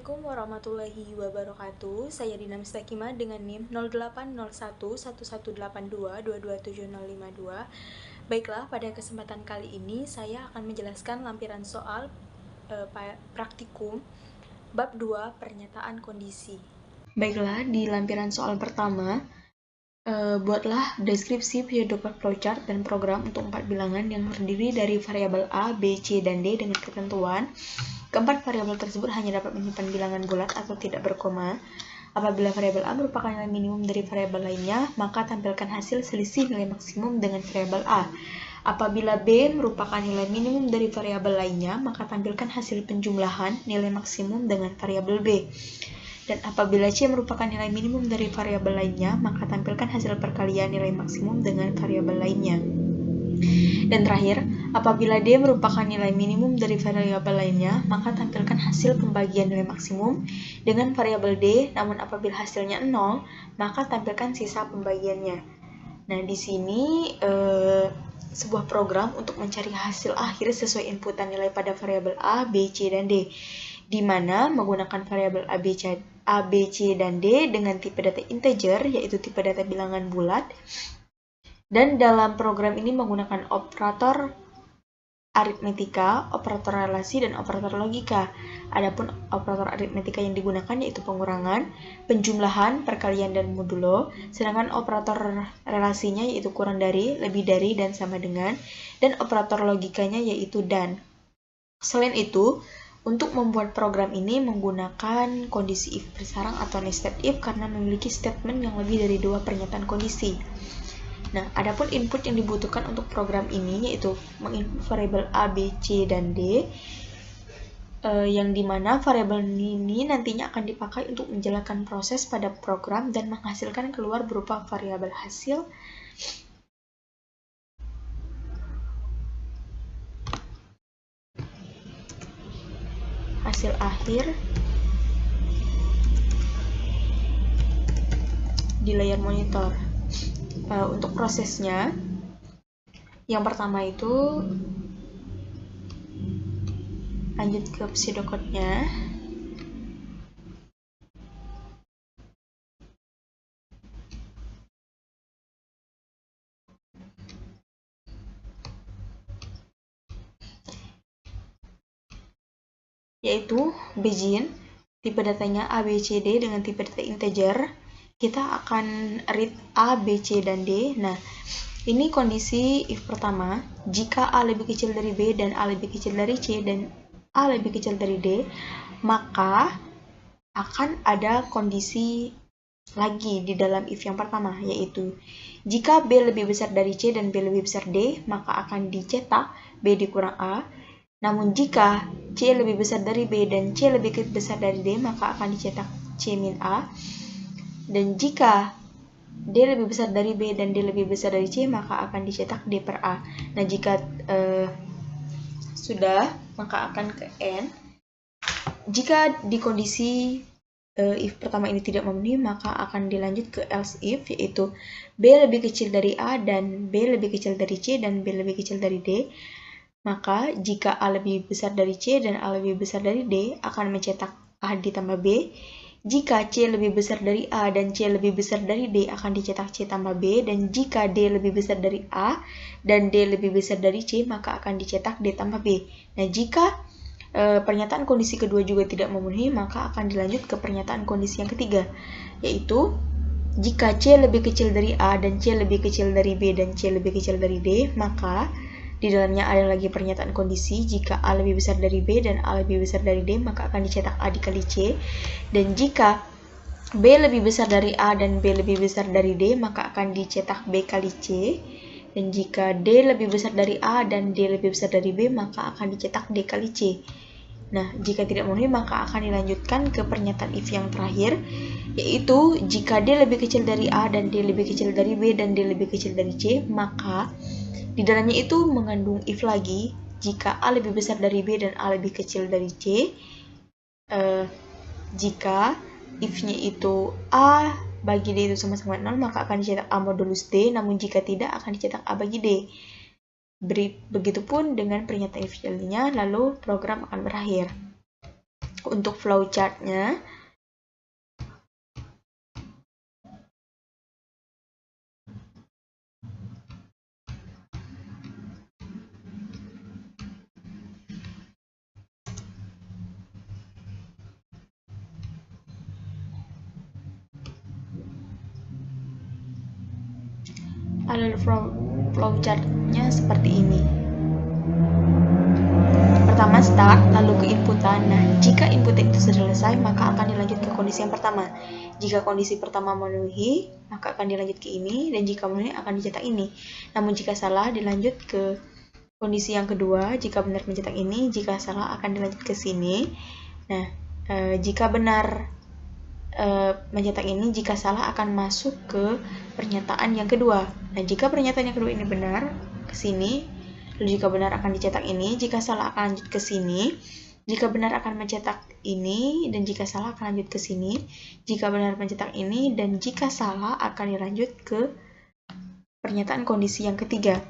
Assalamualaikum warahmatullahi wabarakatuh. Saya Dina Mistakima dengan NIM 08011182227052. Baiklah, pada kesempatan kali ini saya akan menjelaskan lampiran soal praktikum bab 2 pernyataan kondisi. Baiklah, di lampiran soal pertama buatlah deskripsi pedoman flowchart dan program untuk 4 bilangan yang terdiri dari variabel A, B, C, dan D dengan ketentuan keempat variabel tersebut hanya dapat menyimpan bilangan bulat atau tidak berkoma. Apabila variabel A merupakan nilai minimum dari variabel lainnya, maka tampilkan hasil selisih nilai maksimum dengan variabel A. Apabila B merupakan nilai minimum dari variabel lainnya, maka tampilkan hasil penjumlahan nilai maksimum dengan variabel B. Dan apabila C merupakan nilai minimum dari variabel lainnya, maka tampilkan hasil perkalian nilai maksimum dengan variabel lainnya. Dan terakhir, apabila D merupakan nilai minimum dari variabel lainnya, maka tampilkan hasil pembagian nilai maksimum dengan variabel D, namun apabila hasilnya 0, maka tampilkan sisa pembagiannya. Nah, di sini sebuah program untuk mencari hasil akhir sesuai inputan nilai pada variabel A, B, C, dan D, di mana menggunakan variabel A, B, C, dan D dengan tipe data integer, yaitu tipe data bilangan bulat. Dan dalam program ini menggunakan operator aritmetika, operator relasi, dan operator logika. Adapun operator aritmetika yang digunakan yaitu pengurangan, penjumlahan, perkalian, dan modulo. Sedangkan operator relasinya yaitu kurang dari, lebih dari, dan sama dengan. Dan operator logikanya yaitu dan. Selain itu, untuk membuat program ini menggunakan kondisi if bersarang atau nested if karena memiliki statement yang lebih dari 2 pernyataan kondisi. Nah, adapun input yang dibutuhkan untuk program ini yaitu menginput variabel A, B, C, dan D, yang dimana variabel ini nantinya akan dipakai untuk menjalankan proses pada program dan menghasilkan keluar berupa variabel hasil akhir di layar monitor. Untuk prosesnya, yang pertama itu lanjut ke pseudocode-nya. Yaitu begin, tipe datanya A, B, C, D dengan tipe data integer. Kita akan read A, B, C, dan D. Nah, ini kondisi if pertama. Jika A lebih kecil dari B dan A lebih kecil dari C dan A lebih kecil dari D, maka akan ada kondisi lagi di dalam if yang pertama, yaitu jika B lebih besar dari C dan B lebih besar D, maka akan dicetak B dikurang A. Namun jika C lebih besar dari B dan C lebih besar dari D, maka akan dicetak C min A. Dan jika D lebih besar dari B dan D lebih besar dari C, maka akan dicetak D per A. Nah, jika sudah, maka akan ke N. Jika di kondisi if pertama ini tidak memenuhi, maka akan dilanjut ke else if, yaitu B lebih kecil dari A dan B lebih kecil dari C dan B lebih kecil dari D. Maka jika A lebih besar dari C dan A lebih besar dari D, akan mencetak A ditambah B. Jika C lebih besar dari A dan C lebih besar dari D, akan dicetak C tambah B. Dan jika D lebih besar dari A dan D lebih besar dari C, maka akan dicetak D tambah B. Nah, jika pernyataan kondisi kedua juga tidak memenuhi, maka akan dilanjut ke pernyataan kondisi yang ketiga, yaitu jika C lebih kecil dari A dan C lebih kecil dari B dan C lebih kecil dari D, maka di dalamnya ada lagi pernyataan kondisi. Jika A lebih besar dari B dan A lebih besar dari D, maka akan dicetak A dikali C. Dan jika B lebih besar dari A dan B lebih besar dari D, maka akan dicetak B kali C. Dan jika D lebih besar dari A dan D lebih besar dari B, maka akan dicetak D kali C. Nah, jika tidak memenuhi, maka akan dilanjutkan ke pernyataan if yang terakhir, yaitu jika D lebih kecil dari A dan D lebih kecil dari B dan D lebih kecil dari C, maka di dalamnya itu mengandung if lagi. Jika A lebih besar dari B dan A lebih kecil dari C, jika if-nya itu A bagi D itu sama-sama 0, maka akan dicetak A modulus D. Namun jika tidak, akan dicetak A bagi D. Begitupun dengan pernyataan if-nya, lalu program akan berakhir. Untuk flowchartnya, alur flowchartnya seperti ini. Pertama start, lalu ke inputan. Nah, jika input itu sudah selesai, maka akan dilanjut ke kondisi yang pertama. Jika kondisi pertama memenuhi, maka akan dilanjut ke ini, dan jika memenuhi akan dicetak ini. Namun jika salah, dilanjut ke kondisi yang kedua. Jika benar mencetak ini, jika salah akan dilanjut ke sini. Nah, jika benar mencetak ini, jika salah akan masuk ke pernyataan yang kedua. Nah, jika pernyataan yang kedua ini benar, ke sini. Lalu jika benar akan dicetak ini, jika salah akan lanjut ke sini. Jika benar akan mencetak ini, dan jika salah akan lanjut ke sini. Jika benar mencetak ini, dan jika salah akan dilanjut ke pernyataan kondisi yang ketiga.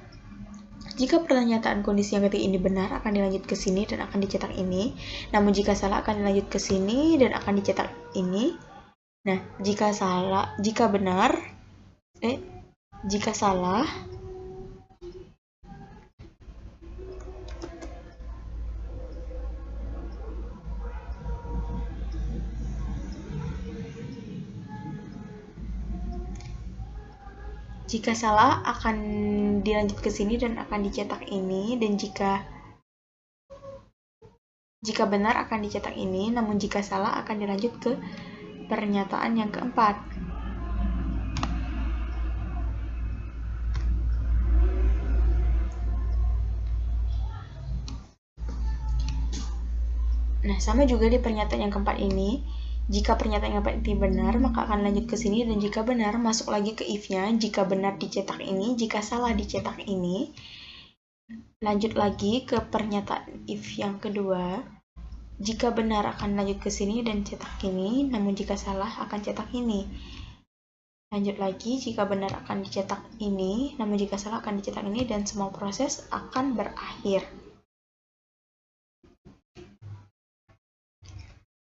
Jika pernyataan kondisi yang ketiga ini benar, akan dilanjut ke sini dan akan dicetak ini. Namun jika salah akan dilanjut ke sini dan akan dicetak ini. Nah, jika salah, jika benar, jika salah, jika salah akan dilanjut ke sini dan akan dicetak ini, dan jika benar akan dicetak ini, namun jika salah akan dilanjut ke pernyataan yang keempat. Nah, sama juga di pernyataan yang keempat ini. Jika pernyataan yang keempat ini benar, maka akan lanjut ke sini, dan jika benar, masuk lagi ke if-nya. Jika benar dicetak ini, jika salah dicetak ini. Lanjut lagi ke pernyataan if yang kedua. Jika benar akan lanjut ke sini dan cetak ini, namun jika salah akan cetak ini. Lanjut lagi, jika benar akan dicetak ini, namun jika salah akan dicetak ini, dan semua proses akan berakhir.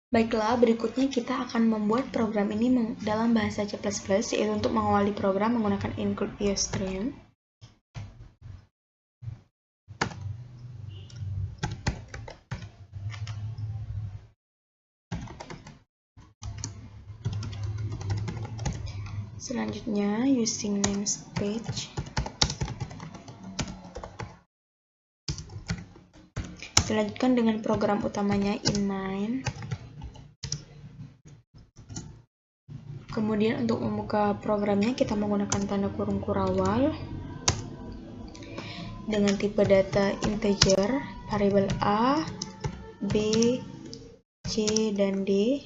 Baiklah, berikutnya kita akan membuat program ini dalam bahasa C++, yaitu untuk mengawali program menggunakan include iostream. Selanjutnya, using namespace. Dilanjutkan dengan program utamanya inline. Kemudian untuk membuka programnya kita menggunakan tanda kurung kurawal dengan tipe data integer, variabel A, B, C, dan D.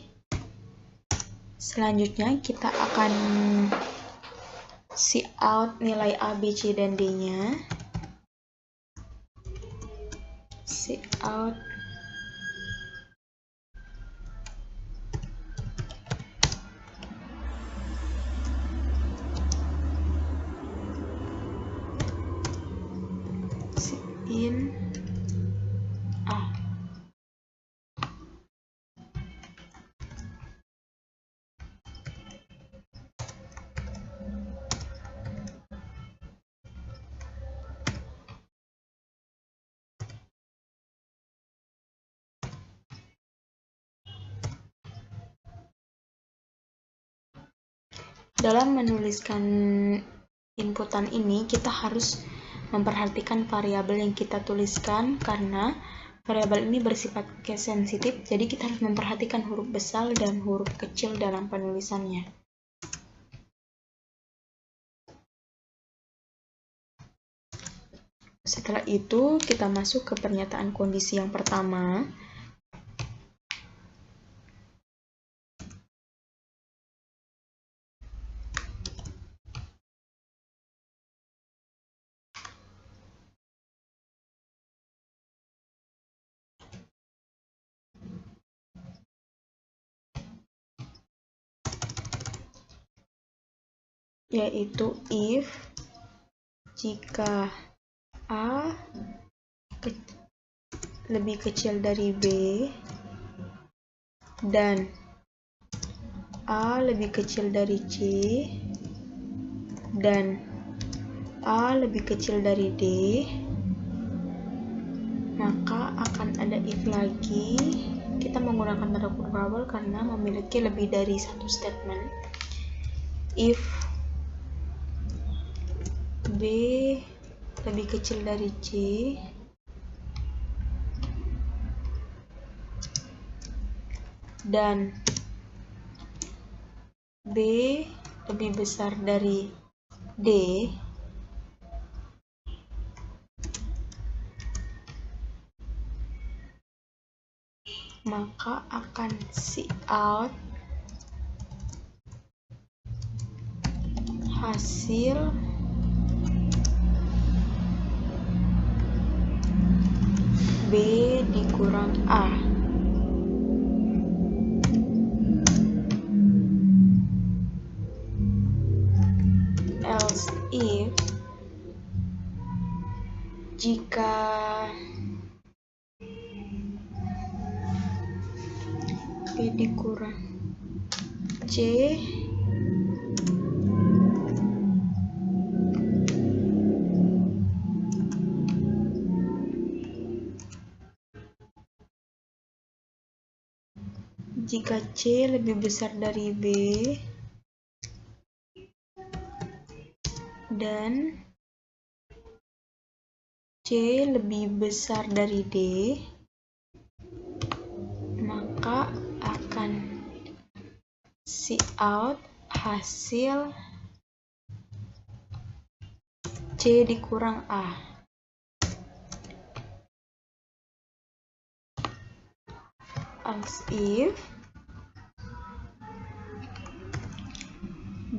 Selanjutnya kita akan cout nilai A, B, C, dan D-nya. Cout in A. Dalam menuliskan inputan ini, kita harus memperhatikan variabel yang kita tuliskan karena variabel ini bersifat case sensitif, jadi kita harus memperhatikan huruf besar dan huruf kecil dalam penulisannya. Setelah itu, kita masuk ke pernyataan kondisi yang pertama. Yaitu if jika A lebih kecil dari B, dan A lebih kecil dari C dan A lebih kecil dari D, maka akan ada if lagi. Kita menggunakan tanda kurung rawal karena memiliki lebih dari satu statement. If B lebih kecil dari C dan B lebih besar dari D, maka akan cout hasil B dikurang A. Else if jika B dikurang C jika C lebih besar dari B dan C lebih besar dari D, maka akan cout hasil C dikurang A. Else if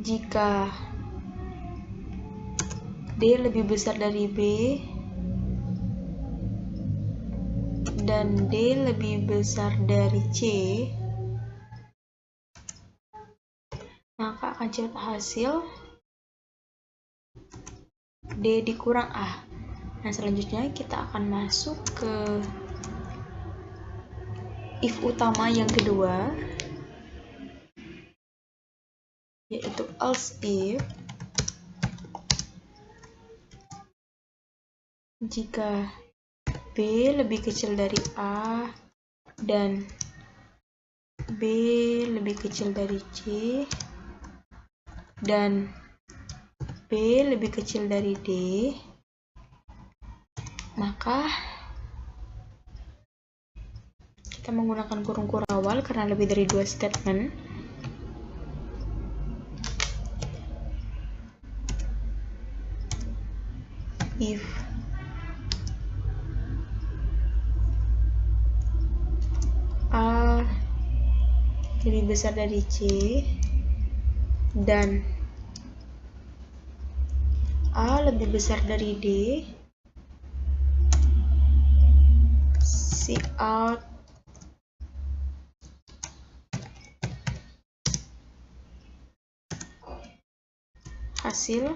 jika D lebih besar dari B dan D lebih besar dari C, maka akan cout hasil D dikurang A. Nah, selanjutnya kita akan masuk ke if utama yang kedua, yaitu else if jika B lebih kecil dari A dan B lebih kecil dari C dan B lebih kecil dari D, maka kita menggunakan kurung kurawal karena lebih dari dua statement. If A lebih besar dari C dan A lebih besar dari D, cout hasil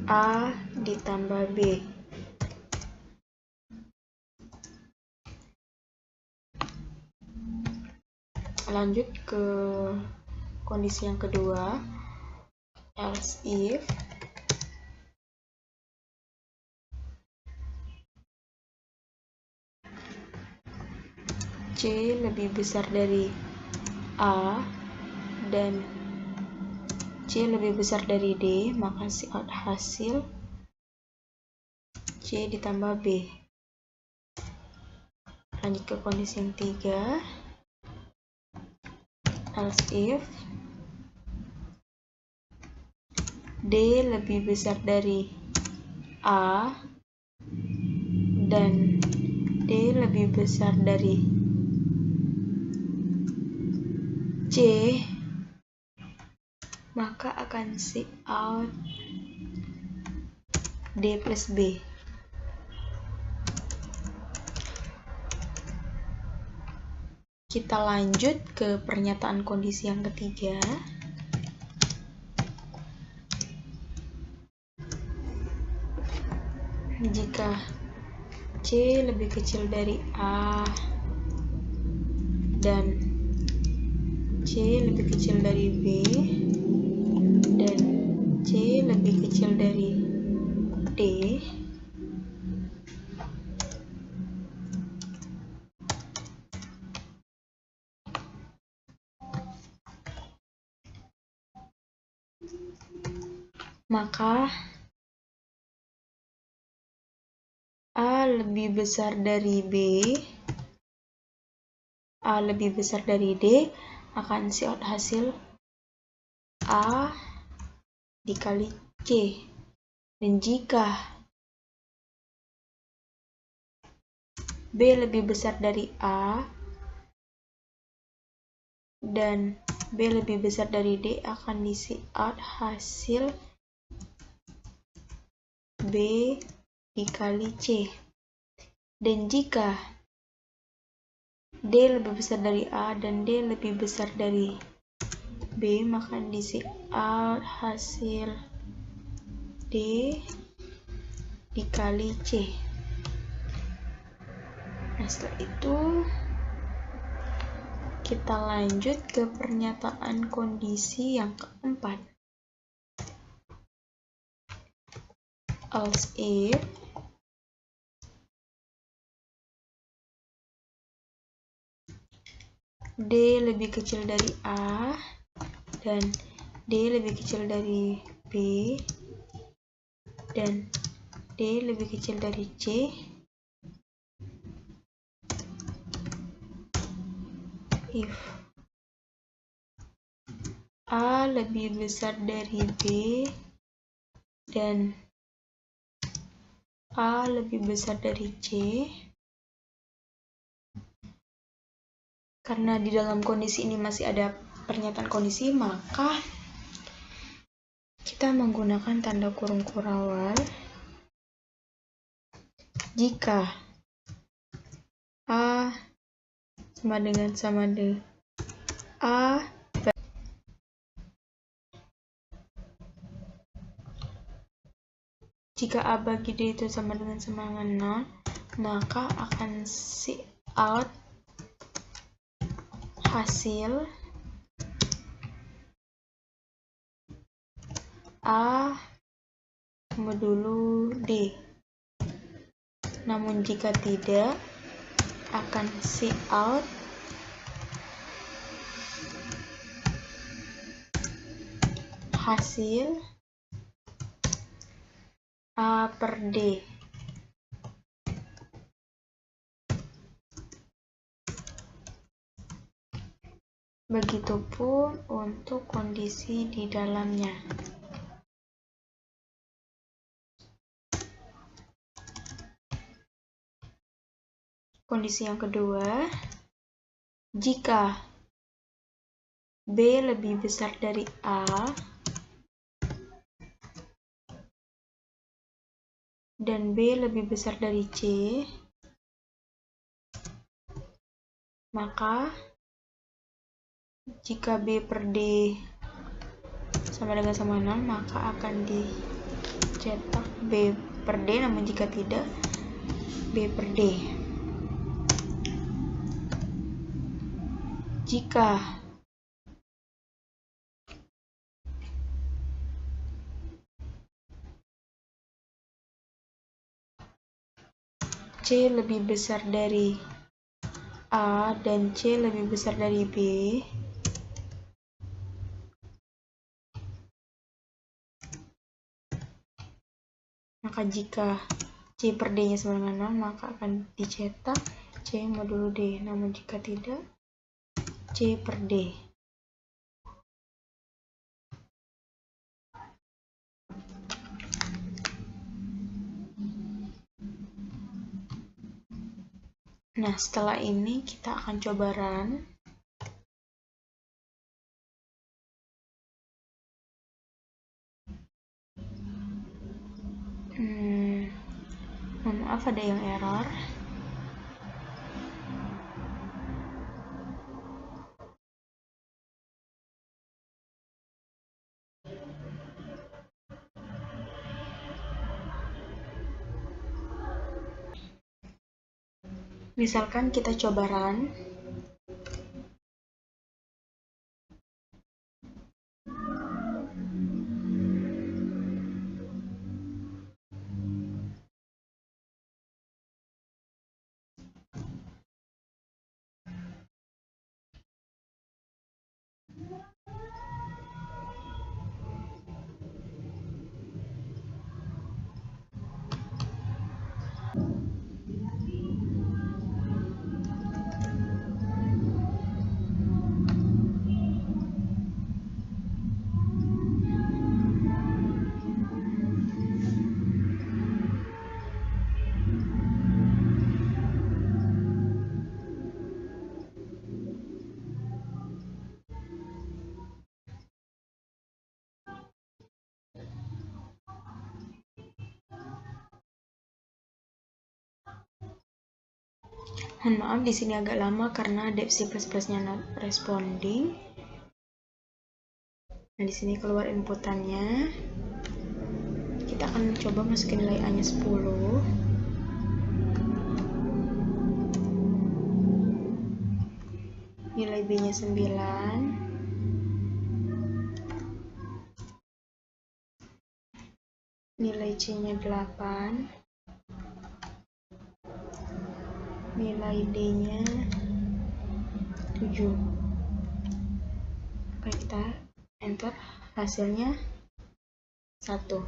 A ditambah B. Lanjut ke kondisi yang kedua, else if C lebih besar dari A dan C lebih besar dari D, maka cout hasil C ditambah B. Lanjut ke kondisi yang ketiga, else if D lebih besar dari A dan D lebih besar dari C, maka akan cout D plus B. Kita lanjut ke pernyataan kondisi yang ketiga. jika C lebih kecil dari A dan C lebih kecil dari B dan C lebih kecil dari D, maka A lebih besar dari B, A lebih besar dari D, akan count hasil A dikali C. Dan jika B lebih besar dari A dan B lebih besar dari D, akan diisi out hasil B dikali C. Dan jika D lebih besar dari A dan D lebih besar dari B, maka diisi out hasil D dikali C. Nah, setelah itu kita lanjut ke pernyataan kondisi yang keempat. Else if D lebih kecil dari A dan D lebih kecil dari B dan D lebih kecil dari C, if A lebih besar dari B dan A lebih besar dari C, karena di dalam kondisi ini masih ada pernyataan kondisi, maka kita menggunakan tanda kurung kurawal jika A sama dengan A jika A bagi D itu sama dengan 0, maka akan count hasil A modulo D. Namun jika tidak, akan count hasil A per D. Begitupun untuk kondisi di dalamnya. Kondisi yang kedua, jika B lebih besar dari A dan B lebih besar dari C, maka jika B per D sama dengan 0, maka akan dicetak B per D, namun jika tidak, B per D. Jika C lebih besar dari A dan C lebih besar dari B, maka jika C per D-nya sama dengan 0, maka akan dicetak C modulo D. Namun jika tidak, C per D. Nah, setelah ini kita akan coba run. Mohon maaf ada yang error. Misalkan kita coba run. Mohon maaf di sini agak lama karena dep C++ nya not responding. Nah, di sini keluar inputannya. Kita akan coba masukin nilai A-nya 10. Nilai B-nya 9. Nilai C-nya 8. Nilai D-nya 7. Oke, kita enter, hasilnya 1.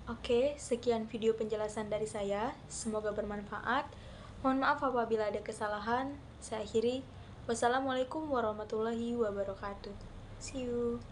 Oke, sekian video penjelasan dari saya. Semoga bermanfaat. Mohon maaf apabila ada kesalahan. Saya akhiri. Wassalamualaikum warahmatullahi wabarakatuh. See you.